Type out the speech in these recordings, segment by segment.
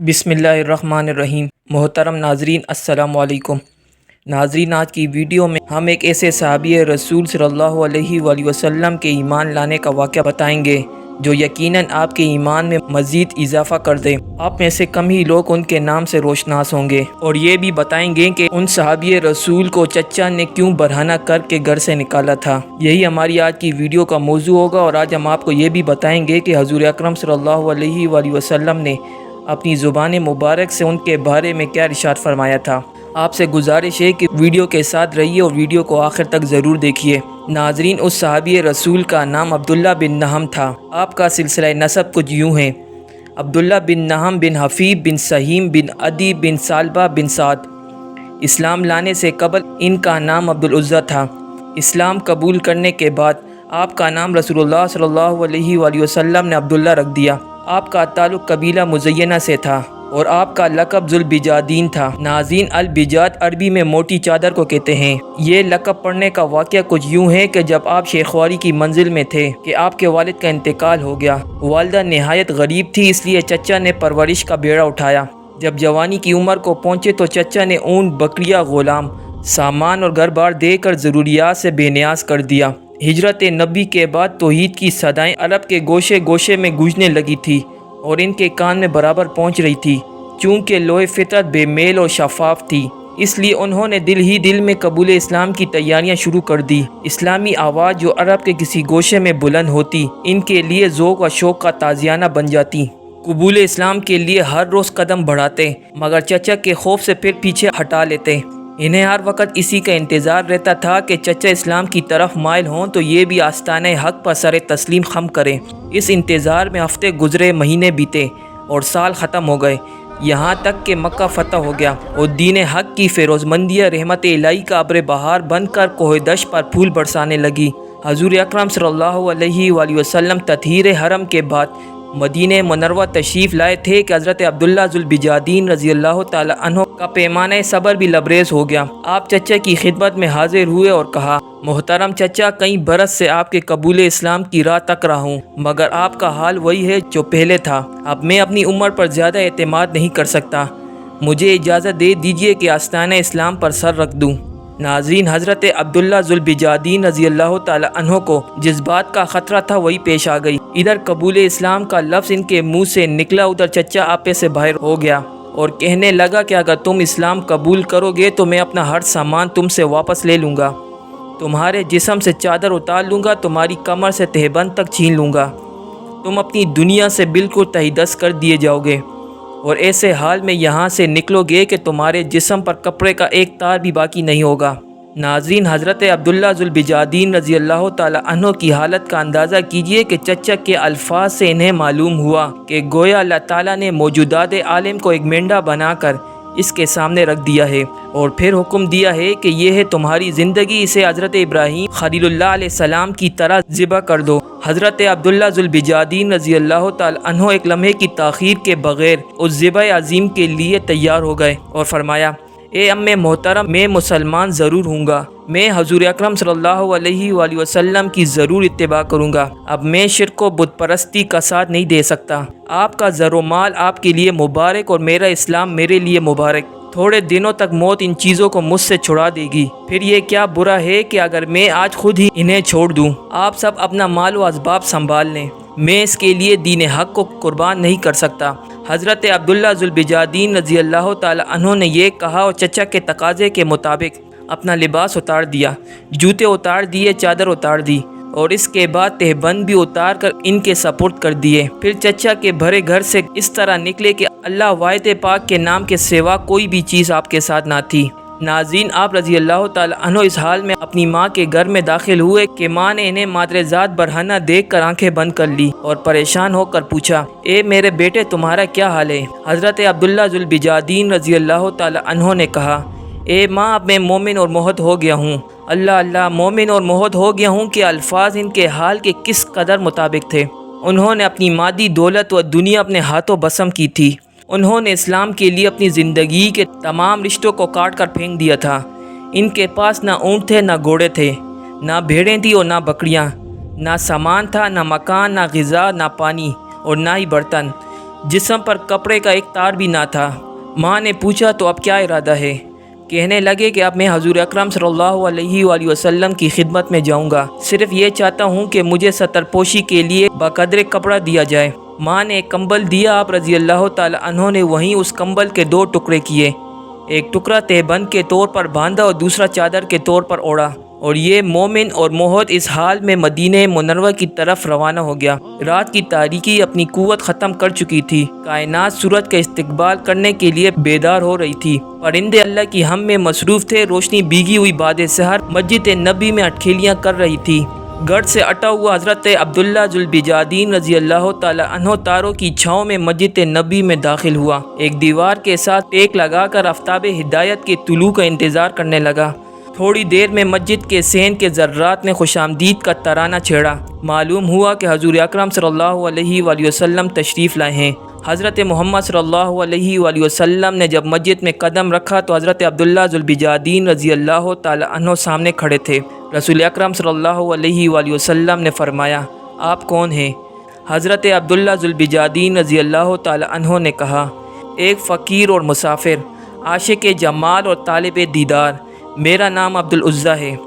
बिस्मिल्लाहिर्रहमानिर्रहीम। मोहतरम नाजरीन, अस्सलाम वालेकुम। नाजरीन, आज की वीडियो में हम एक ऐसे सहाबी रसूल सल्लल्लाहु अलैहि वसल्लम के ईमान लाने का वाक़या बताएंगे जो यकीनन आपके ईमान में मज़ीद इजाफ़ा कर दे। आप में से कम ही लोग उनके नाम से रोशनास होंगे। और ये भी बताएंगे कि उन सहाबी रसूल को चचा ने क्यों बरहना करके घर से निकाला था। यही हमारी आज की वीडियो का मौजू होगा। और आज हम आपको ये भी बताएंगे कि हज़ूर अकरम सल्लल्लाहु अलैहि वसल्लम ने अपनी ज़ुबान मुबारक से उनके बारे में क्या इरशाद फरमाया था। आपसे गुजारिश है कि वीडियो के साथ रहिए और वीडियो को आखिर तक ज़रूर देखिए। नाजरीन, उस सहाबी रसूल का नाम अब्दुल्ला बिन नहम था। आपका सिलसिला नसब कुछ यूँ है: अब्दुल्ला बिन नहम बिन हफ़ीब बिन सहीम बिन अदी बिन सालबा बिन साद। इस्लाम लाने से कबल इनका नाम अब्दुल उज़्ज़ा था। इस्लाम कबूल करने के बाद आपका नाम रसूलुल्लाह सल्लल्लाहु अलैहि वसल्लम ने अब्दुल्ला रख दिया। आपका ताल्लुक़ कबीला मुज़य्यना से था और आपका लक़ब ज़ुल्बिजादीन था। नाज़रीन, अल-बिजाद अरबी में मोटी चादर को कहते हैं। ये लक़ब पढ़ने का वाक़या कुछ यूँ है कि जब आप शेखवारी की मंजिल में थे कि आपके वालिद का इंतकाल हो गया। वालिदा नहायत गरीब थी, इसलिए चचा ने परवरिश का बेड़ा उठाया। जब जवानी की उम्र को पहुँचे तो चचा ने ऊँट, बकरियाँ, ग़ुलाम, सामान और घर बार देकर ज़रूरियात से बेनियाज कर दिया। हिजरत नबी के बाद तौहीद की सदाएं अरब के गोशे गोशे में गूंजने लगी थी और इनके कान में बराबर पहुंच रही थी। चूँकि लोहे फितरत बेमेल और शफाफ थी, इसलिए उन्होंने दिल ही दिल में कबूल इस्लाम की तैयारियां शुरू कर दी। इस्लामी आवाज़ जो अरब के किसी गोशे में बुलंद होती, इनके लिए ज़ौक़ व शौक़ का ताज़ियाना बन जाती। कबूल इस्लाम के लिए हर रोज़ कदम बढ़ाते, मगर चचा के खौफ से फिर पीछे हटा लेते। इन्हें हर वक्त इसी का इंतज़ार रहता था कि चचा इस्लाम की तरफ माइल हों तो ये भी आस्ताने हक़ पर सर तस्लीम खम करें। इस इंतज़ार में हफ्ते गुजरे, महीने बीते और साल ख़त्म हो गए, यहाँ तक कि मक्का फ़तह हो गया और दीन हक़ की फ़िरोज़मंदियाँ रहमत इलाही का अब्र बहार बनकर कोहदश पर फूल बरसाने लगी। हज़ूर अकरम सल्लल्लाहु अलैहि वसल्लम तत्हीर हरम के बाद मदीने मुनव्वरा तशरीफ़ लाए थे कि हज़रत अब्दुल्ला ज़ुल्बिजादीन रज़ियल्लाहु ताला अन्हु का पैमाने सब्र भी लबरेज़ हो गया। आप चचा की खिदमत में हाजिर हुए और कहा: मोहतरम चचा, कई बरस से आपके कबूल इस्लाम की राह तक रहा हूँ, मगर आपका हाल वही है जो पहले था। अब मैं अपनी उम्र पर ज़्यादा एतमाद नहीं कर सकता। मुझे इजाज़त दे दीजिए कि आस्ताने इस्लाम पर सर रख दूँ। नाज़रीन, हज़रत अब्दुल्ला ज़ुल्बिजादीन रज़ियल्लाहु ताला अन्हु को जिस बात का ख़तरा था वही पेश आ गई। इधर कबूल इस्लाम का लफ्ज़ इनके मुँह से निकला, उधर चचा आपे से बाहर हो गया और कहने लगा कि अगर तुम इस्लाम कबूल करोगे तो मैं अपना हर सामान तुमसे वापस ले लूँगा, तुम्हारे जिस्म से चादर उतार लूँगा, तुम्हारी कमर से तहबंद तक छीन लूँगा, तुम अपनी दुनिया से बिल्कुल तहीदस्त कर दिए जाओगे और ऐसे हाल में यहाँ से निकलोगे कि तुम्हारे जिस्म पर कपड़े का एक तार भी बाकी नहीं होगा। नाज़रीन, हज़रत अब्दुल्ला ज़ुल्बिजादीन रज़ियल्लाहु ताला अन्हु की हालत का अंदाज़ा कीजिए कि चचा के अल्फाज से इन्हें मालूम हुआ कि गोया अल्लाह ताला ने मौजूदात आलिम को एक मेंढा बनाकर इसके सामने रख दिया है और फिर हुक्म दिया है कि यह है तुम्हारी ज़िंदगी, इसे हज़रत इब्राहीम खलीलुल्लाह अलैहिस्सलाम की तरह ज़िबा कर दो। हज़रत अब्दुल्ला ज़ुल्बिजादीन रज़ियल्लाहु ताला अन्हु एक लम्हे की ताख़ीर के बग़ैर उस ज़िबा अज़ीम के लिए तैयार हो गए और फरमाया: ए अम्मे मोहतरम, मैं मुसलमान ज़रूर हूँगा, मैं हज़ूर अकरम सल्लल्लाहु अलैहि वसल्लम की ज़रूर इत्तिबा करूँगा। अब मैं शिर्क व बुत परस्ती का साथ नहीं दे सकता। आपका ज़रो माल आपके लिए मुबारक और मेरा इस्लाम मेरे लिए मुबारक। थोड़े दिनों तक मौत इन चीज़ों को मुझसे छुड़ा देगी। फिर ये क्या बुरा है कि अगर मैं आज खुद ही इन्हें छोड़ दूँ। आप सब अपना माल व असबाब संभाल लें, मैं इसके लिए दीन हक़ को कुर्बान नहीं कर सकता। हज़रत अब्दुल्ला ज़ुल्बिजादीन रज़ियल्लाहु ताला अन्हु ने यह कहा और चचा के तकाज़े के मुताबिक अपना लिबास उतार दिया, जूते उतार दिए, चादर उतार दी और इसके बाद तहबंद भी उतार कर इनके सपुर्द कर दिए। फिर चचा के भरे घर से इस तरह निकले कि अल्लाह वाहिद पाक के नाम के सिवा कोई भी चीज़ आपके साथ ना थी। नाज़रीन, आप रज़ियल्लाहु ताला अन्हु इस हाल में अपनी माँ के घर में दाखिल हुए कि माँ ने इन्हें मादरेज़ात बरहना देख कर आँखें बंद कर ली और परेशान होकर पूछा: ए मेरे बेटे, तुम्हारा क्या हाल है? हज़रत अब्दुल्ला ज़ुल्बिजादीन रज़ियल्लाहु ताला अन्हु ने कहा: ए माँ, अब मैं मोमिन और मोहद हो गया हूँ। अल्लाह अल्लाह, मोमिन और मोहद हो गया हूँ कि अल्फाज इनके हाल के किस कदर मुताबिक थे। उन्होंने अपनी मादी दौलत व दुनिया अपने हाथों बसम की थी। उन्होंने इस्लाम के लिए अपनी ज़िंदगी के तमाम रिश्तों को काट कर फेंक दिया था। इनके पास ना ऊँट थे, ना घोड़े थे, ना भेड़ें थी और ना बकरियाँ, ना सामान था, ना मकान, ना ग़िज़ा, ना पानी और ना ही बर्तन। जिस्म पर कपड़े का एक तार भी ना था। माँ ने पूछा तो अब क्या इरादा है? कहने लगे कि अब मैं हजूर अकरम सल्लल्लाहु अलैहि वसल्लम की खिदमत में जाऊंगा। सिर्फ ये चाहता हूँ कि मुझे सतरपोशी के लिए बाकदरे कपड़ा दिया जाए। माँ ने एक कंबल दिया। आप रज़ी अल्लाह ताला अन्हो ने वहीं उस कंबल के 2 टुकड़े किए। एक टुकड़ा तहबंद के तौर पर बांधा और दूसरा चादर के तौर पर ओढ़ा, और ये मोमिन और मोहद इस हाल में मदीने मुनव्वर की तरफ रवाना हो गया। रात की तारीकी अपनी कुव्वत ख़त्म कर चुकी थी। कायनात सूरज का इस्तकबाल करने के लिए बेदार हो रही थी। परिंदे अल्लाह की हम में मसरूफ़ थे। रोशनी भीगी हुई बाद सहर मस्जिद नबी में अटखेलियाँ कर रही थी। गर्द से अटा हुआ हज़रत अब्दुल्ला जुल बिजादीन रज़ी अल्लाह ताला अन्हो तारों की छाँव में मस्जिद नबी में दाखिल हुआ। एक दीवार के साथ टेक लगाकर आफ्ताब हिदायत के तुलू का इंतज़ार करने लगा। थोड़ी देर में मस्जिद के सेन के ज़र्रात ने खुशामदीद का तराना छेड़ा। मालूम हुआ कि हजूर अकरम सल्लल्लाहु अलैहि वसल्लम तशरीफ़ लाए हैं। हज़रत मोहम्मद सल्लल्लाहु अलैहि वसल्लम ने जब मस्जिद में कदम रखा तो हज़रत अब्दुल्ला जुल बिजादीन रज़ी अल्लाह ताला अन्हो सामने खड़े थे। रसूल अकरम सल्लल्लाहु अलैहि वसल्लम ने फरमाया, आप कौन हैं? हज़रत अब्दुल्ला जुल बिजादीन रज़ी अल्लाह ताला अन्हो ने कहा, एक फ़कीर और मुसाफिर, आशिक़ जमाल और तालिब दीदार, मेरा नाम अब्दुल उज़्ज़ा है।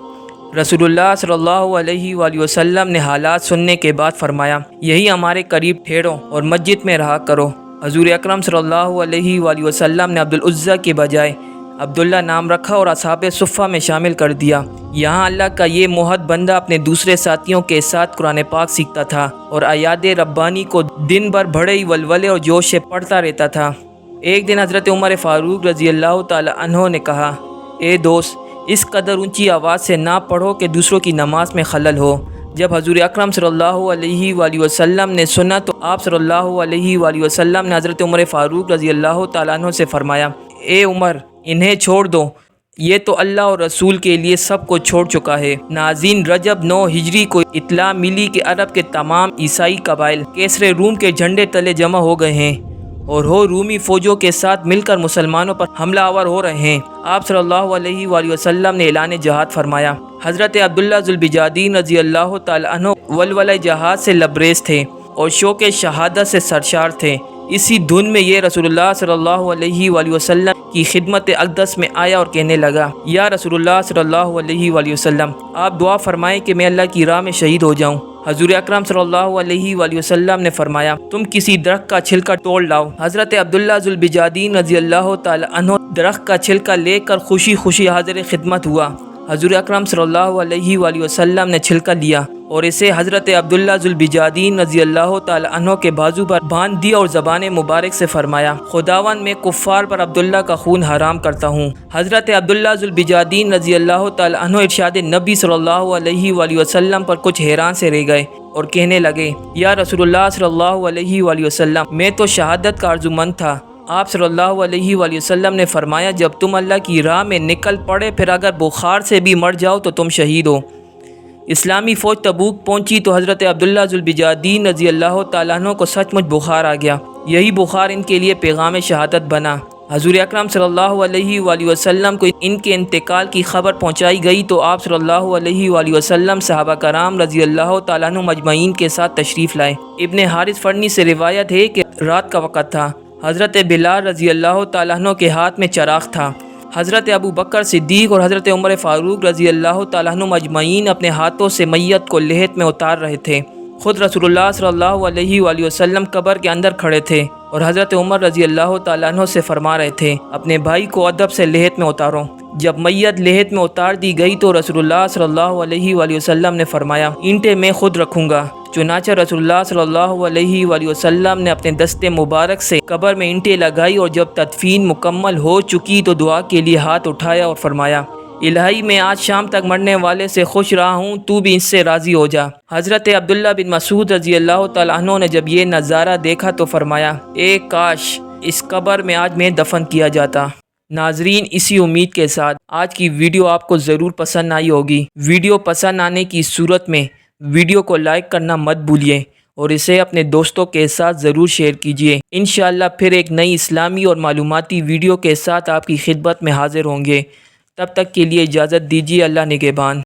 रसूलुल्लाह सल्लल्लाहु अलैहि वसल्लम ने हालात सुनने के बाद फरमाया, यही हमारे करीब ठहरो और मस्जिद में रहा करो। हजूर अकरम सल्लल्लाहु अलैहि वसल्लम ने अब्दुल उज़्ज़ा के बजाय अब्दुल्ला नाम रखा और असहाबे सुफ़्फ़ा में शामिल कर दिया। यहाँ अल्लाह का ये मोहद बंदा अपने दूसरे साथियों के साथ कुरान पाक सीखता था और आयाद रब्बानी को दिन भर बड़े ही वलवले और जोश से पढ़ता रहता था। एक दिन हज़रत उमर फ़ारूक रज़ी अल्लाह ताला अन्हो ने कहा, ए दोस्त, इस कदर ऊंची आवाज़ से ना पढ़ो कि दूसरों की नमाज में खलल हो। जब हजूर अकरम सल्लल्लाहु अलैहि वसल्लम ने सुना तो आप सल्लल्लाहु अलैहि वसल्लम ने हज़रत उमर फ़ारूक रज़ी अल्लाह ताला अन्हो से फरमाया, ए उमर, इन्हें छोड़ दो, ये तो अल्लाह और रसूल के लिए सब को छोड़ चुका है। नाज़रीन, रजब 9 हिजरी को इत्तला मिली कि अरब के तमाम ईसाई कबाइल कैसरे रूम के झंडे तले जमा हो गए हैं और रूमी फ़ौजों के साथ मिलकर मुसलमानों पर हमला आवर हो रहे हैं। आप सल्लल्लाहु अलैहि वसल्लम ने ऐलान जहाद फरमाया। हज़रत अब्दुल्ला जुल बिजादीन रज़ी अल्लाह ताला अन्हो वलवला जहाद से लबरेज थे और शौक़ शहादत से सरशार थे। इसी धुन में ये रसूलुल्लाह सल्लल्लाहु अलैहि वसल्लम की खिदमत अक़दस में आया और कहने लगा, या रसूलुल्लाह सल्लल्लाहु अलैहि वसल्लम, आप दुआ फरमाएं कि मैं अल्लाह की राह में शहीद हो जाऊं। हजूर अकरम सल्लल्लाहु अलैहि वसल्लम ने फरमाया, तुम किसी दरख्त का छिलका तोड़ लाओ। हज़रत अब्दुल्ला जुल बिजादीन रज़ी अल्लाह ताला अन्हो दरख्त का छिलका लेकर खुशी खुशी हाज़िर खिदमत हुआ। हजूर अकरम सल्लल्लाहु अलैहि वसल्लम ने छिलका लिया और इसे हज़रत अब्दुल्ला जुल बिजादीन रज़ी अल्लाह ताला अन्हो के बाजू पर बांध दिया और ज़बान मुबारक से फरमाया, खुदावन मैं कुफ़ार पर अब्दुल्ला का खून हराम करता हूँ। हज़रत अब्दुल्ला जुल बिजादीन रज़ी अल्लाह ताला अन्हो इरशाद नबी सल्लल्लाहु अलैहि वसल्लम पर कुछ हैरान से रह गए और कहने लगे, या रसूलुल्लाह सल्लल्लाहु अलैहि वसल्लम, मैं तो शहादत का आरज़ूमंद था। आप सल्लल्लाहु अलैहि वसल्लम ने फरमाया, जब तुम अल्लाह की राह में निकल पड़े फिर अगर बुखार से भी मर जाओ तो तुम शहीद हो। इस्लामी फ़ौज तबूक पहुंची तो हज़रत अब्दुल्ला जुल बिजादीन रज़ी अल्लाह ताला अन्हो को सचमुच बुखार आ गया। यही बुखार इनके लिए पैगाम शहादत बना। हजूर अकरम सल्लल्लाहु अलैहि वसल्लम को इनके इंतकाल की खबर पहुंचाई गई तो आप सल्लल्लाहु अलैहि वसल्लम सहाबा कराम रज़ी अल्लाह ताला अन्हुम अजमईन के साथ तशरीफ़ लाए। इब्ने हारिस फरनी से रिवायत है कि रात का वक़्त था। हज़रत बिलाल रज़ी अल्लाह ताला अन्हो के हाथ में चराग़ था। हज़रत अबू बकर सिद्दीक़ और हज़रत उमर फ़ारूक रज़ी अल्लाह ताला अन्हुम अजमईन अपने हाथों से मैयत को लेहत में उतार रहे थे। ख़ुद रसूलुल्लाह सल्लल्लाहु अलैहि वसल्लम कब्र के अंदर खड़े थे और हज़रत उमर रज़ी अल्लाह ताला अन्हो से फरमा रहे थे, अपने भाई को अदब से लेहत में उतारो। जब मैयत लेहत में उतार दी गई तो रसूलुल्लाह सल्लल्लाहु अलैहि वसल्लम ने फरमाया, ईंटें मैं खुद रखूँगा। चुनांचे रसूलुल्लाह सल्लल्लाहु अलैहि वसल्लम ने अपने दस्ते मुबारक से कब्र में ईंटें लगाई और जब तदफीन मुकम्मल हो चुकी तो दुआ के लिए हाथ उठाया और फरमाया, इलाही मैं आज शाम तक मरने वाले से खुश रहा हूँ, तू भी इससे राज़ी हो जा। हज़रत अब्दुल्ला बिन मसूद रज़ी अल्लाह ताला अन्हो ने जब ये नज़ारा देखा तो फरमाया, ए काश इस कब्र में आज मैं दफन किया जाता। नाजरीन, इसी उम्मीद के साथ आज की वीडियो आपको ज़रूर पसंद आई होगी। वीडियो पसंद आने की सूरत में वीडियो को लाइक करना मत भूलिए और इसे अपने दोस्तों के साथ ज़रूर शेयर कीजिए। इंशाअल्लाह फिर एक नई इस्लामी और मालूमाती वीडियो के साथ आपकी खिदमत में हाज़िर होंगे। तब तक के लिए इजाज़त दीजिए। अल्लाह निगहबान।